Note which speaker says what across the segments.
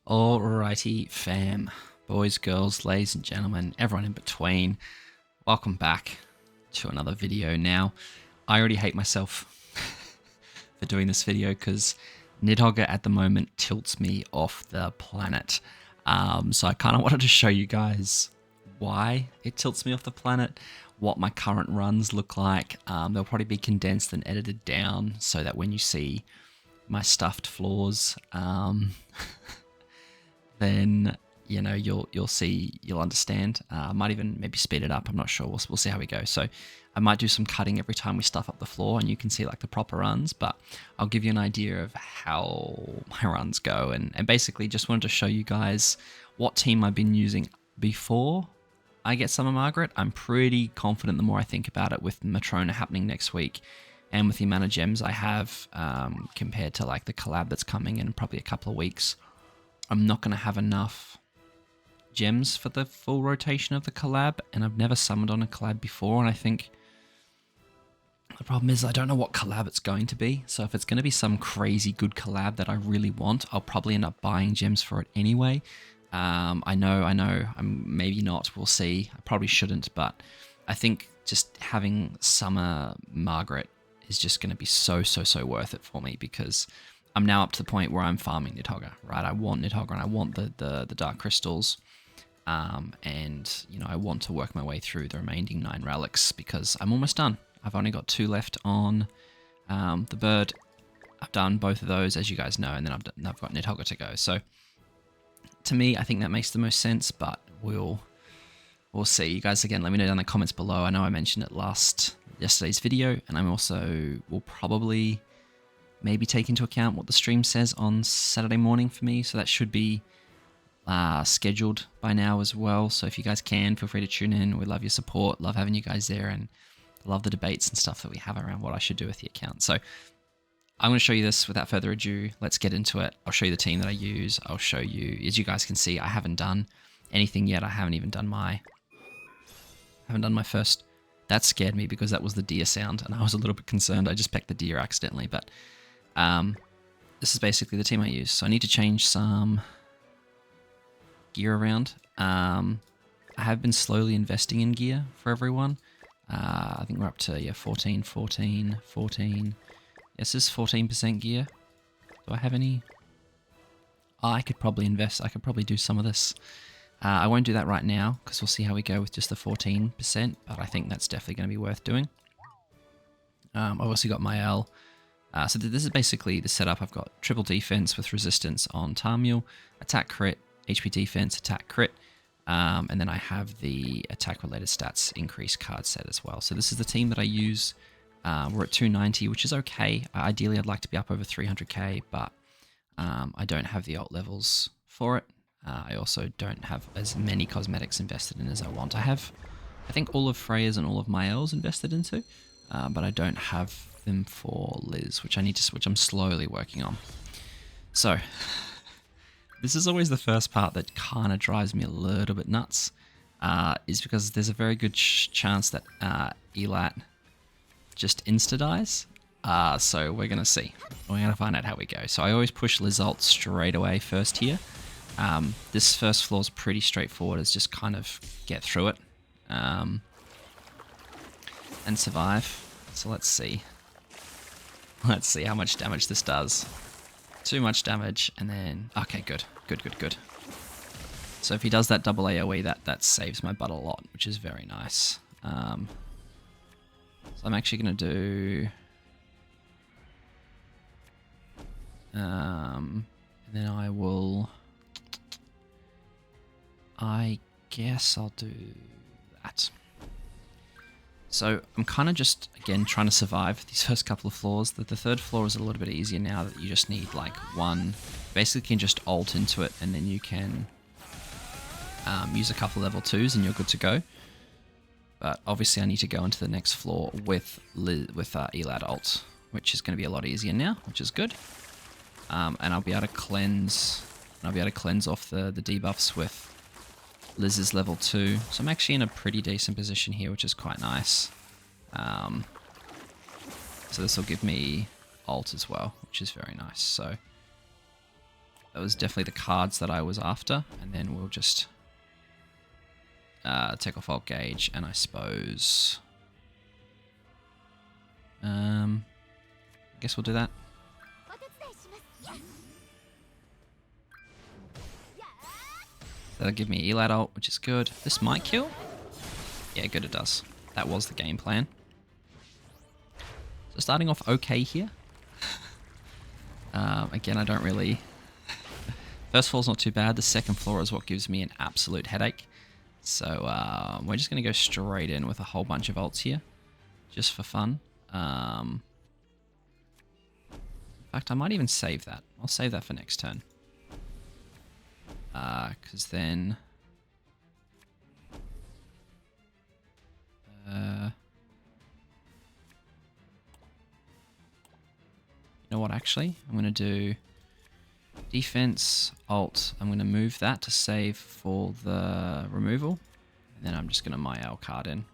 Speaker 1: Alrighty, fam. Boys, girls, ladies and gentlemen, everyone in between. Welcome back to another video now. I already hate myself for doing this video because NIDHOGG at the moment tilts me off the planet. So I kind of wanted to show you guys why it tilts me off the planet, what my current runs look like. They'll probably be condensed and edited down so that when you see my stuffed floors, then you know you'll understand. I might even maybe speed it up. I'm not sure. We'll see how we go. So I might do some cutting every time we stuff up the floor, and you can see like the proper runs. But I'll give you an idea of how my runs go, and basically just wanted to show you guys what team I've been using before I get Summer Margaret. I'm pretty confident the more I think about it, with Matrona happening next week, and with the amount of gems I have compared to like the collab that's coming in probably a couple of weeks. I'm not going to have enough gems for the full rotation of the collab, and I've never summoned on a collab before, and I think the problem is I don't know what collab it's going to be. So if it's going to be some crazy good collab that I really want, I'll probably end up buying gems for it anyway. I know, I'm maybe not, we'll see. I probably shouldn't, but I think just having Summer Margaret is just going to be so worth it for me, because I'm now up to the point where I'm farming NIDHOGG, right? I want NIDHOGG and I want the Dark Crystals. And, you know, I want to work my way through the remaining 9 relics because I'm almost done. I've only got 2 left on the bird. I've done both of those, as you guys know, and then I've got NIDHOGG to go. So to me, I think that makes the most sense, but we'll see. You guys, again, let me know down in the comments below. I know I mentioned it yesterday's video, and I'm also will probably maybe take into account what the stream says on Saturday morning for me, so that should be scheduled by now as well. So if you guys can, feel free to tune in. We love your support, love having you guys there, and love the debates and stuff that we have around what I should do with the account. So I'm going to show you this without further ado. Let's get into it. I'll show you the team that I use. I'll show you, as you guys can see, I haven't done anything yet. I haven't even done my first. That scared me because that was the deer sound, and I was a little bit concerned. I just pecked the deer accidentally, but this is basically the team I use. So I need to change some gear around. I have been slowly investing in gear for everyone. I think we're up to 14. Yes, this is 14% gear. Do I have any? Oh, I could probably invest. I could probably do some of this. I won't do that right now because we'll see how we go with just the 14%, but I think that's definitely going to be worth doing. I've also got my L. So this is basically the setup. I've got triple defense with resistance on Tarmule, attack crit, HP defense, attack crit, and then I have the attack related stats increase card set as well. So this is the team that I use. We're at 290, which is okay. Ideally, I'd like to be up over 300k, but I don't have the alt levels for it. I also don't have as many cosmetics invested in as I want. I have, I think, all of Freya's and all of my L's invested into, but I don't have them for Liz, which I'm slowly working on. So this is always the first part that kind of drives me a little bit nuts, is because there's a very good chance that Elat just insta-dies. So we're going to see. We're going to find out how we go. So I always push Liz ult straight away first here. This first floor is pretty straightforward. It's just kind of get through it and survive. So let's see. Let's see how much damage this does. Too much damage, and then... Okay, good. So if he does that double AoE, that saves my butt a lot, which is very nice. So I'm actually going to do... and then I guess I'll do that. So I'm kind of just, again, trying to survive these first couple of floors. The third floor is a little bit easier now that you just need like one. Basically, you can just ult into it, and then you can use a couple level 2s and you're good to go. But obviously I need to go into the next floor with Elad ult, which is going to be a lot easier now, which is good. And I'll be able to cleanse. Off the debuffs with Liz's level 2. So I'm actually in a pretty decent position here, which is quite nice. So this will give me ult as well, which is very nice. So That was definitely the cards that I was after. And then we'll just take off Alt Gauge, and I suppose... I guess we'll do that. That'll give me Elat ult, which is good. This might kill. Yeah, good, it does. That was the game plan. So starting off okay here. Again, I don't really... First floor's not too bad. The second floor is what gives me an absolute headache. So we're just going to go straight in with a whole bunch of ults here. Just for fun. In fact, I might even save that. I'll save that for next turn. Because then... you know what, actually? I'm going to do defense, alt. I'm going to move that to save for the removal. And then I'm just going to my L card in.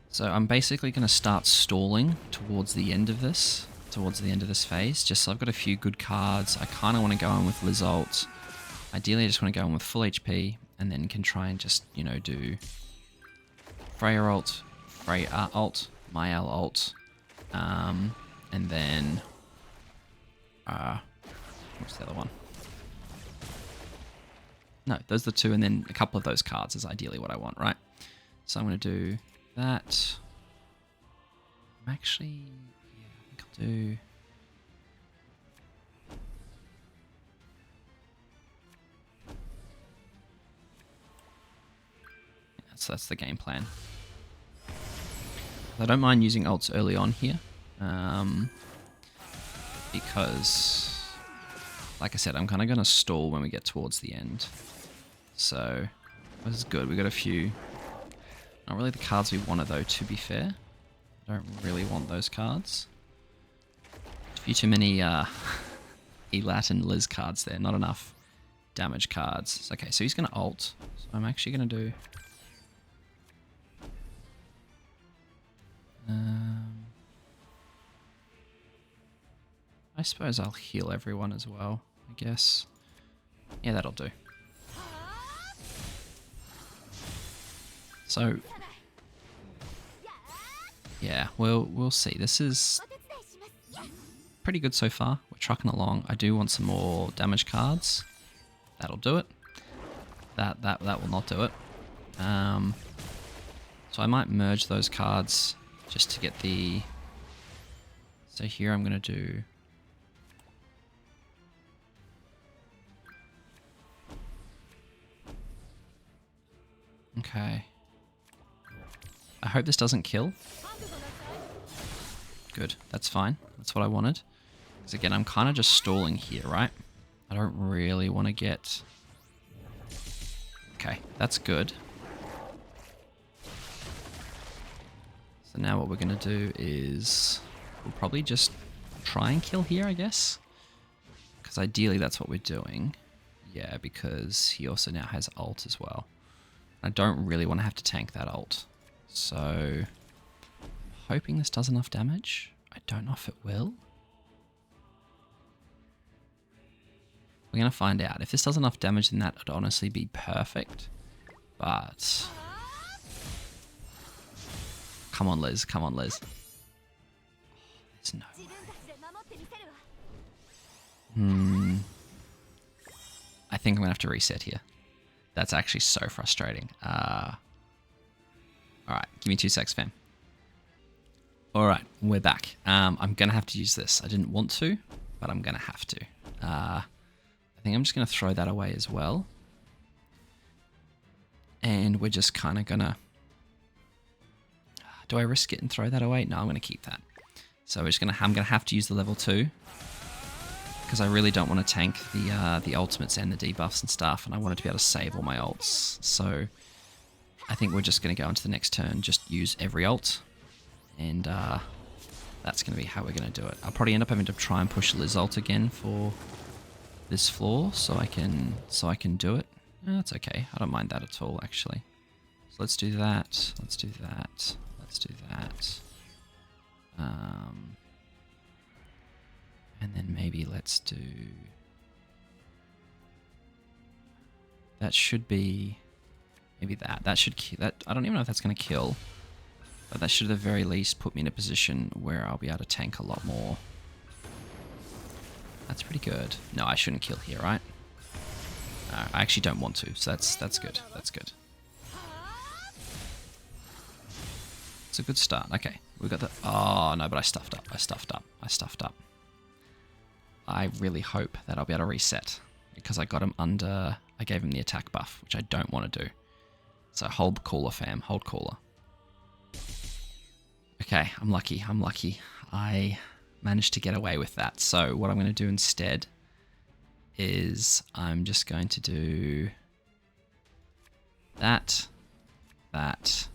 Speaker 1: So I'm basically going to start stalling towards the end of this. Phase, just so I've got a few good cards. I kind of want to go in with Liz ult. Ideally, I just want to go in with full HP, and then can try and just, you know, do Freya ult, Freya ult, Mael ult, and then what's the other one? No, those are the two, and then a couple of those cards is ideally what I want, right? So I'm going to do that. I'm actually... do so that's the game plan. I don't mind using ults early on here, because, like I said, I'm kind of going to stall when we get towards the end. So this is good. We got a few, not really the cards we wanted though. To be fair, I don't really want those cards. A few too many Elat and Liz cards there. Not enough damage cards. Okay, so he's going to ult. So I'm actually going to do... I suppose I'll heal everyone as well, I guess. Yeah, that'll do. So... yeah, we'll see. This is... pretty good so far. We're trucking along. I do want some more damage cards. That'll do it. That will not do it. So I might merge those cards just to get the... so here I'm going to do... okay. I hope this doesn't kill. Good, that's fine. That's what I wanted. Because again, I'm kind of just stalling here, right? I don't really want to get... okay, that's good. So now what we're going to do is... we'll probably just try and kill here, I guess. Because ideally that's what we're doing. Yeah, because he also now has ult as well. I don't really want to have to tank that ult. So... I'm hoping this does enough damage. I don't know if it will. We're going to find out. If this does enough damage, then that would honestly be perfect. But... come on, Liz. Come on, Liz. There's no way. I think I'm going to have to reset here. That's actually so frustrating. Alright, give me 2 secs, fam. Alright, we're back. I'm going to have to use this. I didn't want to, but I'm going to have to. I think I'm just going to throw that away as well. And we're just kind of going to... do I risk it and throw that away? No, I'm going to keep that. So I'm going to have to use the level 2. Because I really don't want to tank the ultimates and the debuffs and stuff. And I wanted to be able to save all my ults. So I think we're just going to go into the next turn. Just use every ult. And that's going to be how we're going to do it. I'll probably end up having to try and push Liz ult again for this floor. So I can do it. No, that's okay. I don't mind that at all, actually. So let's do that. Let's do that. Let's do that. And then maybe let's do... That should be... Maybe that. That should kill... That, I don't even know if that's going to kill. But that should at the very least put me in a position where I'll be able to tank a lot more. That's pretty good. No, I shouldn't kill here, right? No, I actually don't want to, so that's good. That's good. It's a good start. Okay, we got the... Oh, no, but I stuffed up. I stuffed up. I stuffed up. I really hope that I'll be able to reset because I got him under... I gave him the attack buff, which I don't want to do. So hold cooler, fam. Hold cooler. Okay, I'm lucky. I'm lucky. I managed to get away with that. So what I'm going to do instead is I'm just going to do that, that,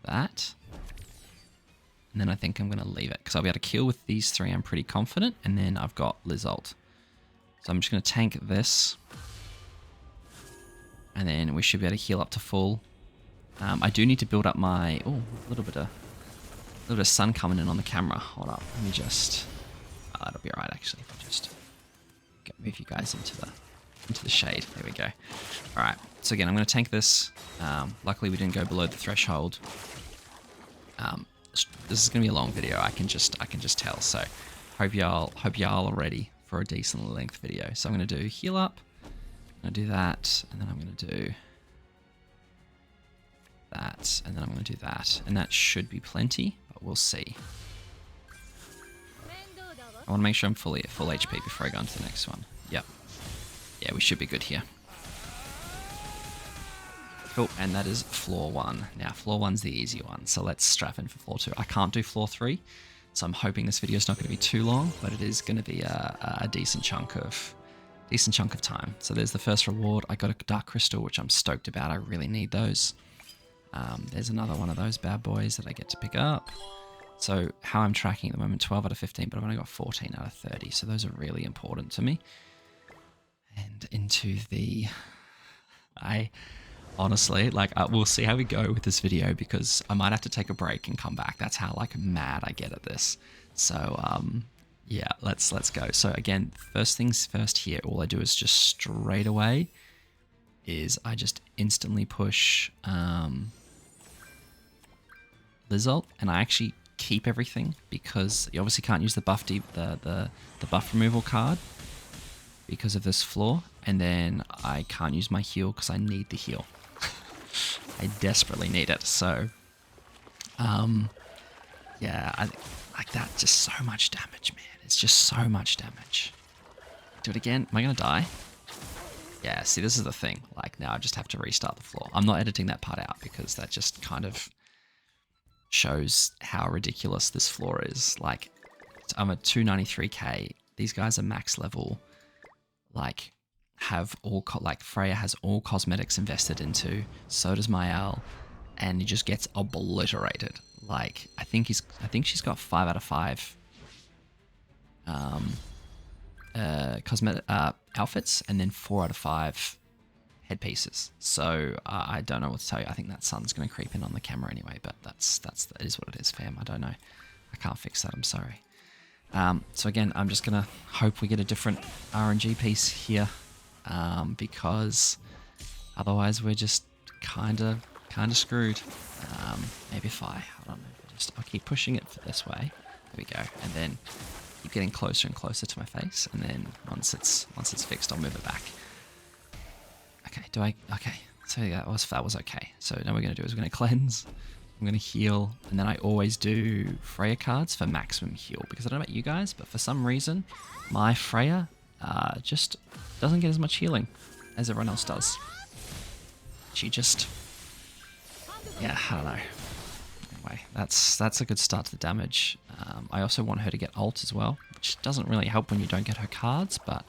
Speaker 1: that. And then I think I'm going to leave it because I'll be able to kill with these three, I'm pretty confident. And then I've got Lizult. So I'm just going to tank this. And then we should be able to heal up to full. I do need to build up my... Oh, a little bit of sun coming in on the camera. Hold up. Let me just... that'll be alright actually. Just move you guys into the shade. There we go. Alright. So again, I'm going to tank this. Luckily we didn't go below the threshold. This is going to be a long video. I can just tell. So hope y'all are ready for a decent length video. So I'm going to do heal up. I'm going to do that, and then I'm going to do that, and then I'm going to do that, and that should be plenty, but we'll see. I want to make sure I'm fully at full HP before I go on to the next one. Yep. Yeah, we should be good here. Cool, and that is floor 1. Now, floor 1's the easy one, so let's strap in for floor 2. I can't do floor 3, so I'm hoping this video is not going to be too long, but it is going to be a decent chunk of time. So there's the first reward. I got a dark crystal, which I'm stoked about. I really need those. There's another one of those bad boys that I get to pick up. So how I'm tracking at the moment, 12 out of 15, but I've only got 14 out of 30. So those are really important to me. And into the... I honestly, like, we'll see how we go with this video because I might have to take a break and come back. That's how, like, mad I get at this. So, yeah, let's go. So again, first things first here, all I do is just straight away is I just instantly push Lizult, and I actually keep everything because you obviously can't use the buff the buff removal card because of this floor, and then I can't use my heal because I need the heal. I desperately need it. So yeah, I like that. Just so much damage, man. It's just so much damage. Do it again. Am I gonna die? Yeah, see, this is the thing. Like, now I just have to restart the floor. I'm not editing that part out because that just kind of shows how ridiculous this floor is. Like, I'm at 293k. These guys are max level. Like, have all like Freya has all cosmetics invested into. So does Mayal, and he just gets obliterated. Like, I think she's got 5 out of 5 cosmetic outfits, and then 4 out of 5 headpieces. So I don't know what to tell you. I think that sun's going to creep in on the camera anyway, but that is what it is, fam. I don't know. I can't fix that. I'm sorry. So again, I'm just going to hope we get a different RNG piece here, because otherwise we're just kind of screwed. Maybe if I hold on, I'll keep pushing it this way. There we go, and then keep getting closer and closer to my face, and then once it's fixed, I'll move it back. Okay, okay, so that was okay. So now we're going to do is we're going to cleanse, I'm going to heal, and then I always do Freya cards for maximum heal, because I don't know about you guys, but for some reason, my Freya just doesn't get as much healing as everyone else does. She just, yeah, I don't know. Anyway, that's a good start to the damage. I also want her to get ult as well, which doesn't really help when you don't get her cards, but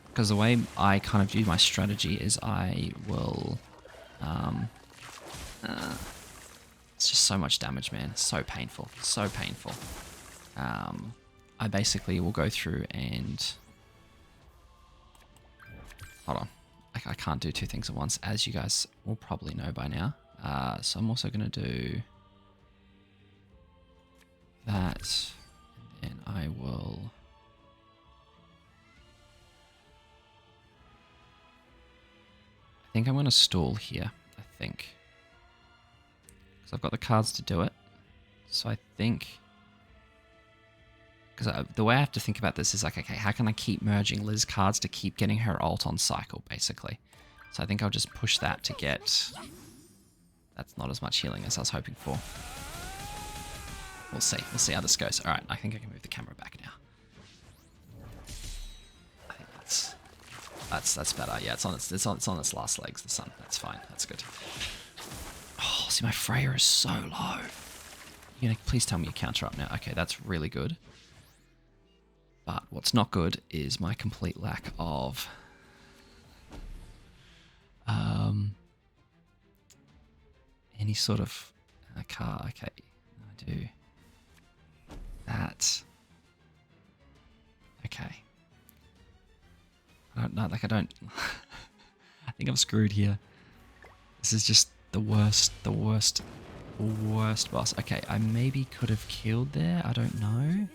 Speaker 1: because the way I kind of do my strategy is I will... it's just so much damage, man. It's so painful. So painful. I basically will go through and... Hold on. I can't do two things at once, as you guys will probably know by now. So I'm also going to do... that, and then I will... I think I'm going to stall here, I think. Because I've got the cards to do it. So I think... Because the way I have to think about this is like, okay, how can I keep merging Liz cards to keep getting her ult on cycle, basically? So I think I'll just push that to get... That's not as much healing as I was hoping for. We'll see. We'll see how this goes. Alright, I think I can move the camera back now. I think that's better. Yeah, it's on its last legs, the sun. That's fine. That's good. Oh, see, my Freya is so low. You know, please tell me you counter up now. Okay, that's really good. But what's not good is my complete lack of any sort of car. Okay, I do that. Okay. I don't know, like I don't... I think I'm screwed here. This is just the worst boss. Okay, I maybe could have killed there, I don't know.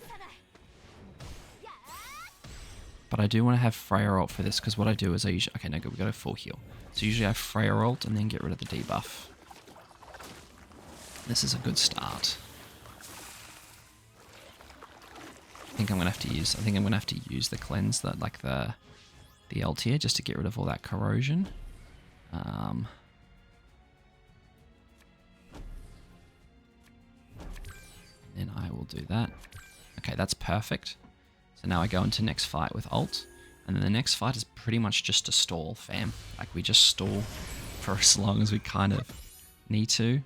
Speaker 1: But I do want to have Freya ult for this, because what I do is I usually... Okay, no good, we got a full heal. So usually I have Freya ult and then get rid of the debuff. This is a good start. I think I'm gonna have to use the cleanse, that like the ult here, just to get rid of all that corrosion. Then I will do that. Okay, that's perfect. So now I go into next fight with ult, and then the next fight is pretty much just a stall, fam. Like we just stall for as long as we kind of need to,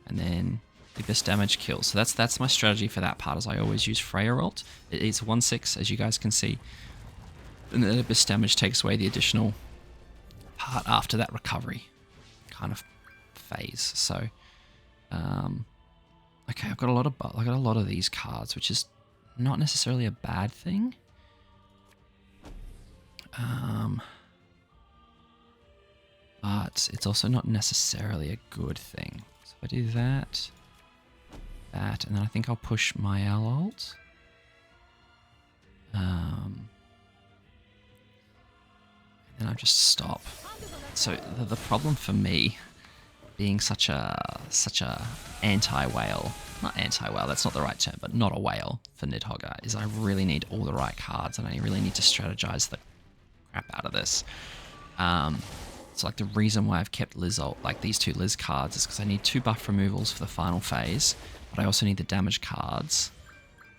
Speaker 1: and then the best damage kills. So that's my strategy for that part. Is I always use Freya ult. It's 1/6 as you guys can see, and then the best damage takes away the additional part after that recovery kind of phase. So, okay, I've got a lot of these cards, which is not necessarily a bad thing. But it's also not necessarily a good thing. So if I do that, and then I think I'll push my ult. And then I'll just stop. So the problem for me, being such a anti-whale, not anti-whale, that's not the right term, but not a whale for NIDHOGG, is I really need all the right cards, and I really need to strategize the crap out of this. So like the reason why I've kept Liz ult, like these two Liz cards, is because I need 2 buff removals for the final phase, but I also need the damage cards.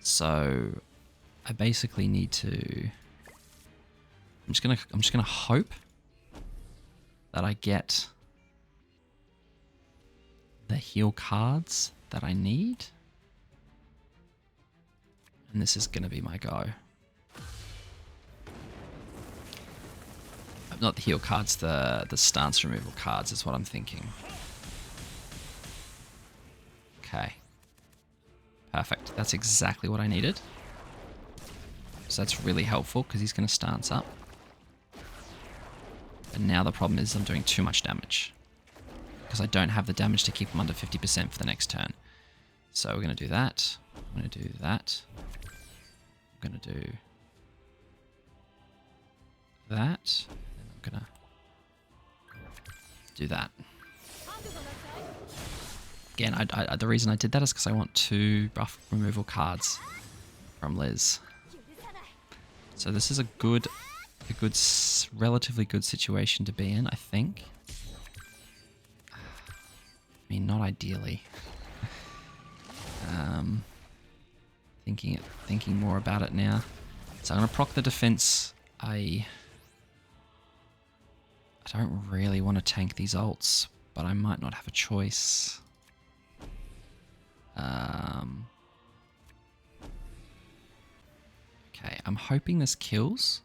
Speaker 1: So I basically need to... I'm just gonna hope that I get the heal cards that I need, and this is gonna be my go. Not the heal cards, the stance removal cards is what I'm thinking. Okay, perfect. That's exactly what I needed. So that's really helpful because he's going to stance up. And now the problem is I'm doing too much damage, because I don't have the damage to keep him under 50% for the next turn. So we're going to do that. I'm going to do that. I'm going to do that. And I'm going to do that. Again, the reason I did that is because I want 2 buff removal cards from Liz. So this is a relatively good situation to be in, I think. I mean, not ideally. Thinking more about it now. So I'm going to proc the defense. I don't really want to tank these ults, but I might not have a choice. Okay, I'm hoping this kills.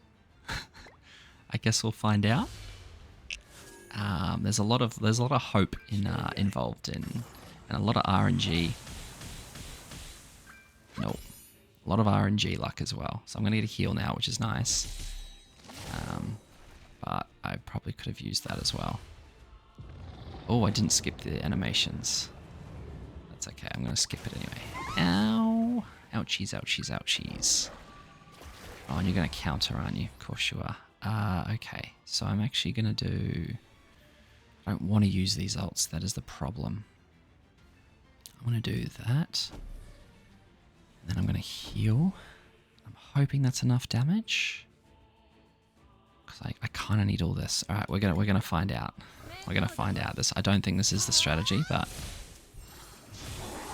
Speaker 1: I guess we'll find out. There's a lot of hope involved in, and a lot of RNG. Nope, a lot of RNG luck as well. So I'm gonna get a heal now, which is nice. But I probably could have used that as well. Oh, I didn't skip the animations. That's okay. I'm gonna skip it anyway. Ow. Ouchies, ouchies, ouchies. Oh, and you're going to counter, aren't you? Of course you are. Okay, so I'm actually going to do... I don't want to use these ults, that is the problem. I'm going to do that. And then I'm going to heal. I'm hoping that's enough damage. Because I kind of need all this. Alright, we're gonna find out. We're going to find out. I don't think this is the strategy, but...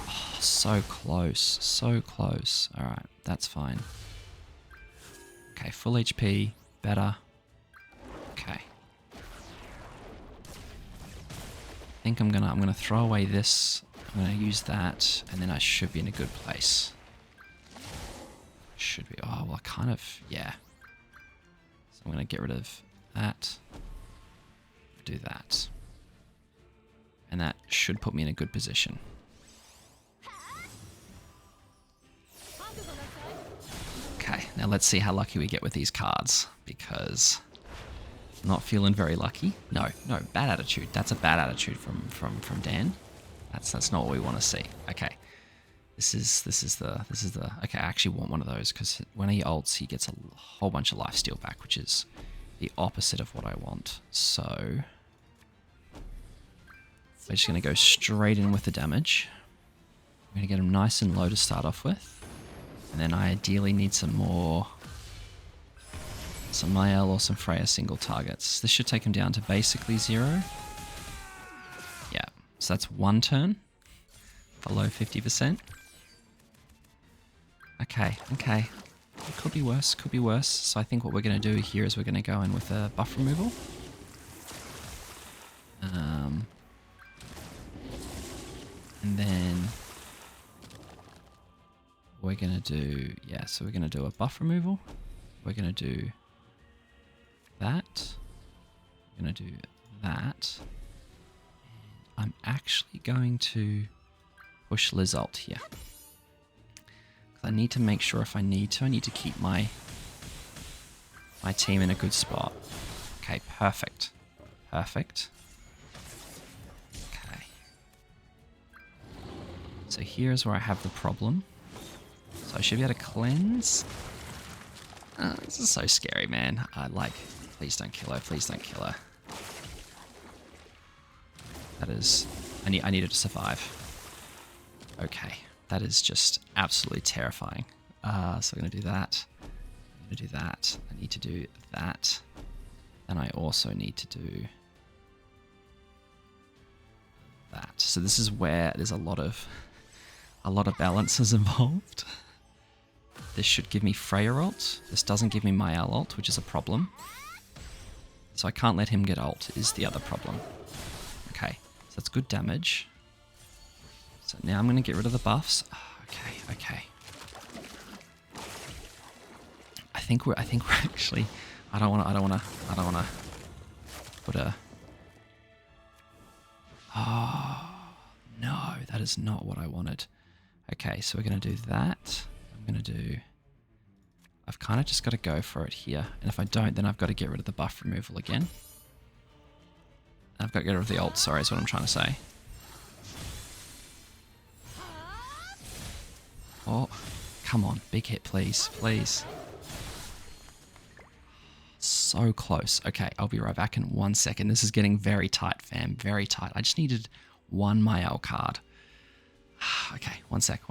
Speaker 1: Oh, so close. So close. Alright, that's fine. Okay, full HP. Better. Okay. I think I'm gonna throw away this. I'm gonna use that, and then I should be in a good place. Should be. Oh well, kind of. Yeah. So I'm gonna get rid of that. Do that, and that should put me in a good position. Okay, now let's see how lucky we get with these cards, because I'm not feeling very lucky. No, bad attitude. That's a bad attitude from Dan. That's not what we want to see. Okay, this is the okay. I actually want one of those because when he ults, he gets a whole bunch of lifesteal back, which is the opposite of what I want. So we're just gonna go straight in with the damage. I'm gonna get him nice and low to start off with. And then I ideally need some Mael or some Freya single targets. This should take him down to basically 0. Yeah, so that's 1 turn. Below 50%. Okay. It could be worse, So I think what we're going to do here is we're going to go in with a buff removal. And then... we're going to do, so we're going to do a buff removal. We're going to do that. We're going to do that. And I'm actually going to push Lizult here. I need to make sure if I need to keep my team in a good spot. Okay, perfect. Perfect. Okay. So here's where I have the problem. So I should be able to cleanse. This is so scary, man. Please don't kill her. Please don't kill her. That is... I need her to survive. Okay. That is just absolutely terrifying. So I'm going to do that. I'm going to do that. I need to do that. And I also need to do that. So this is where there's a lot of balances involved. This should give me Freya ult. This doesn't give me Mael ult, which is a problem. So I can't let him get ult, is the other problem. Okay, so that's good damage. So now I'm going to get rid of the buffs. Okay. I think we're actually... I don't want to put a... Oh, no, that is not what I wanted. Okay, so we're going to do that. I'm going to do... I've kind of just got to go for it here. And if I don't, then I've got to get rid of the buff removal again. I've got to get rid of the ult, sorry, is what I'm trying to say. Oh, come on. Big hit, please. Please. So close. Okay, I'll be right back in 1 second. This is getting very tight, fam. Very tight. I just needed one Mael card. Okay, one sec.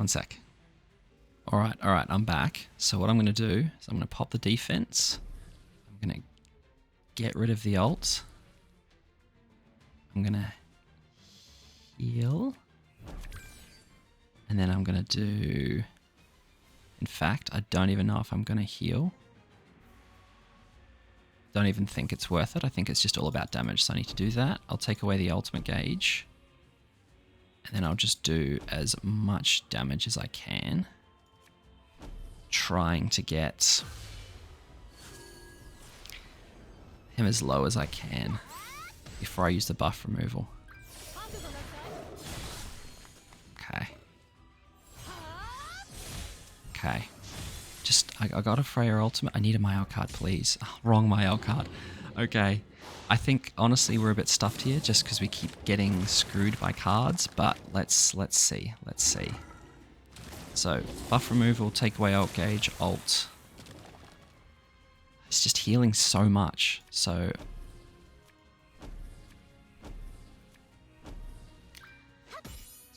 Speaker 1: Alright, I'm back. So what I'm going to do is I'm going to pop the defense. I'm going to get rid of the ult. I'm going to heal. And then I'm going to do... In fact, I don't even know if I'm going to heal. Don't even think it's worth it. I think it's just all about damage, so I need to do that. I'll take away the ultimate gauge. And then I'll just do as much damage as I can. Trying to get him as low as I can before I use the buff removal. Okay. Just, I got a Freya ultimate. I need a Mael card, please. Oh, wrong Mael card. Okay. I think, honestly, we're a bit stuffed here just because we keep getting screwed by cards, but let's see. Let's see. So buff removal, take away ult gauge, ult. It's just healing so much. So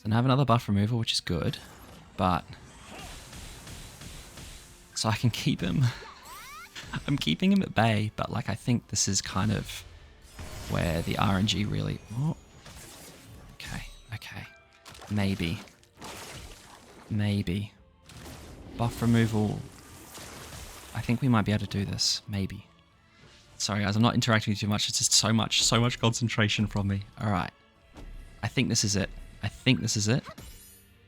Speaker 1: now I have another buff removal, which is good, but so I can keep him. I'm keeping him at bay, but like I think this is kind of where the RNG really. Oh, okay, maybe buff removal. I think we might be able to do this. Maybe. Sorry guys, I'm not interacting too much. It's just so much concentration from me. All right, I think this is it.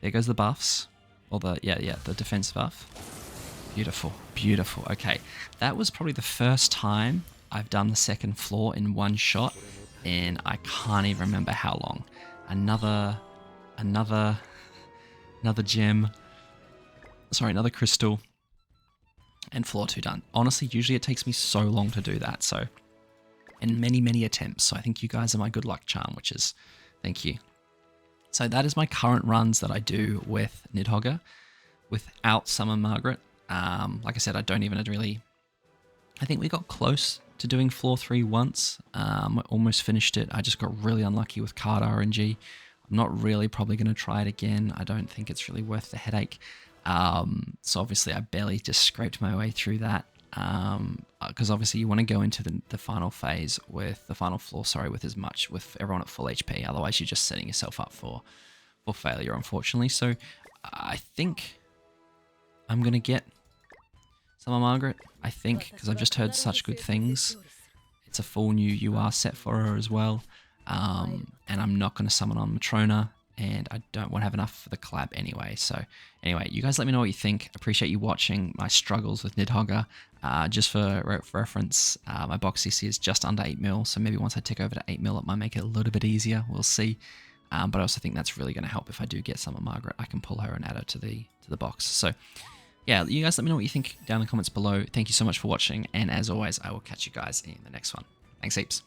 Speaker 1: There goes the buffs, or the the defense buff. Beautiful. Okay, that was probably the first time I've done the second floor in one shot, and I can't even remember how long. Another gem. Sorry, another crystal, and floor 2 done. Honestly, usually it takes me so long to do that. So, and many attempts. So I think you guys are my good luck charm, which is, thank you. So that is my current runs that I do with NIDHOGG without Summon Margaret. Like I said, I don't even really... I think we got close to doing floor 3 once. I almost finished it. I just got really unlucky with card RNG. I'm not really probably going to try it again. I don't think it's really worth the headache. So obviously I barely just scraped my way through that. Because obviously you want to go into the final phase with the final floor, with everyone at full HP. Otherwise you're just setting yourself up for failure, unfortunately. So I think I'm going to get Summer Margaret, I think, because I've just heard such good things. It's a full new UR set for her as well. And I'm not going to summon on Matrona, and I don't want to have enough for the collab anyway. So anyway, you guys let me know what you think. Appreciate you watching my struggles with NIDHOGG. Just for reference, my box CC is just under 8 mil, so maybe once I tick over to 8 mil, it might make it a little bit easier. We'll see. But I also think that's really going to help if I do get Summer Margaret. I can pull her and add her to the box. So yeah, you guys let me know what you think down in the comments below. Thank you so much for watching, and as always, I will catch you guys in the next one. Thanks heaps.